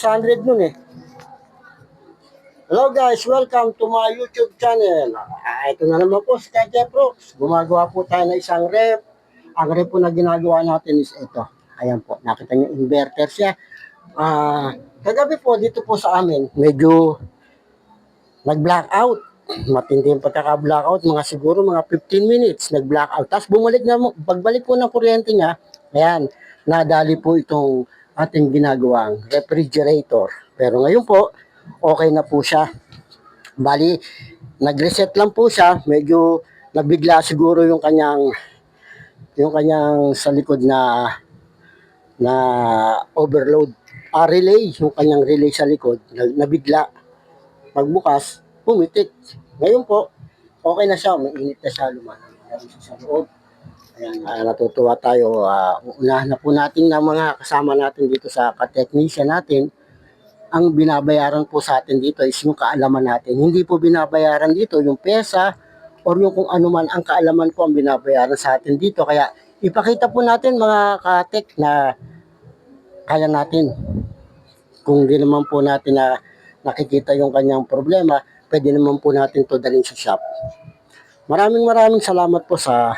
600 nun eh. Hello guys, welcome to my YouTube channel. Ito na naman po si Kajep Rocks. Gumagawa po tayo ng isang rep. Ang rep po na ginagawa natin is ito. Ayan po, nakita niyo inverter siya. Kagabi po dito po sa amin, medyo nag-blackout. Matindi yung pagkaka-blackout, siguro mga 15 minutes nag-blackout. Tapos bumalik na, pagbalik po ng kuryente niya, ayan, nadali po itong ating ginagawang refrigerator. Pero ngayon po, okay na po siya. Bali, nag-reset lang po siya, medyo nabigla siguro yung kanyang sa likod na overload. Relay, yung kanyang relay sa likod, nabigla. Pagbukas, pumitik. Ngayon po, okay na siya, mainit na siya, lumalabas sa loob. Ayan, natutuwa tayo. Uunahan na po natin ng mga kasama natin dito sa ka-technician natin. Ang binabayaran po sa atin dito is yung kaalaman natin. Hindi po binabayaran dito yung pesa or yung kung ano man ang kaalaman po ang binabayaran sa atin dito. Kaya ipakita po natin mga ka-tech na kaya natin. Kung di naman po natin na nakikita yung kanyang problema, pwede naman po natin to dalhin sa shop. Maraming salamat po sa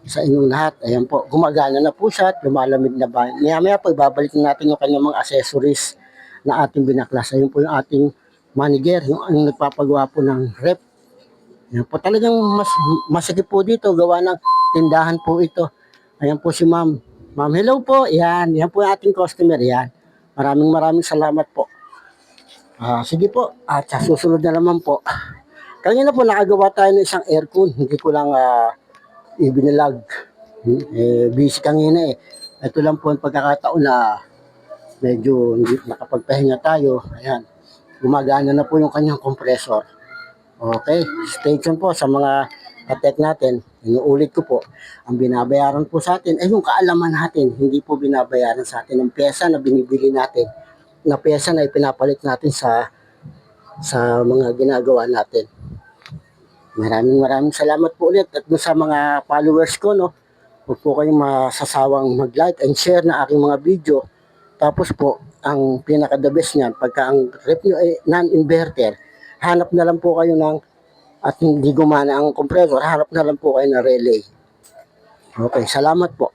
inyong lahat. Ayan po, gumagana na po siya at lumalamig na ba. Maya po, ibabalik natin yung kanyang mga accessories na ating binaklas. Ayun po yung ating manager, yung nagpapagawa po ng rep. Ayan po, talagang masakit po dito, gawa ng tindahan po ito. Ayan po si ma'am. Ma'am, hello po. Yan po yung ating customer. Yan. Maraming salamat po. Sige po, at sa susunod na naman po. Kanina po nakagawa tayo ng isang aircon. Hindi ko lang ibinilag. Busy kanina eh. Ito lang po ang pagkakataon na medyo hindi nakapagpahinga tayo. Ayan, gumagana na po yung kanyang compressor. Okay, stay tuned po sa mga katek natin. Inuulit ko po, ang binabayaran po sa atin ay yung kaalaman natin. Hindi po binabayaran sa atin ang pyesa na binibili natin, na pyesa na ipinapalit natin sa mga ginagawa natin. Maraming salamat po ulit at sa mga followers ko, no. Huwag po kayong masasawang mag-like and share na aking mga video. Tapos po, ang pinaka-the best niyan, pagka ang rep nyo ay non-inverter, hanap na lang po kayo at hindi gumana ang compressor, hanap na lang po kayo ng relay. Okay, salamat po.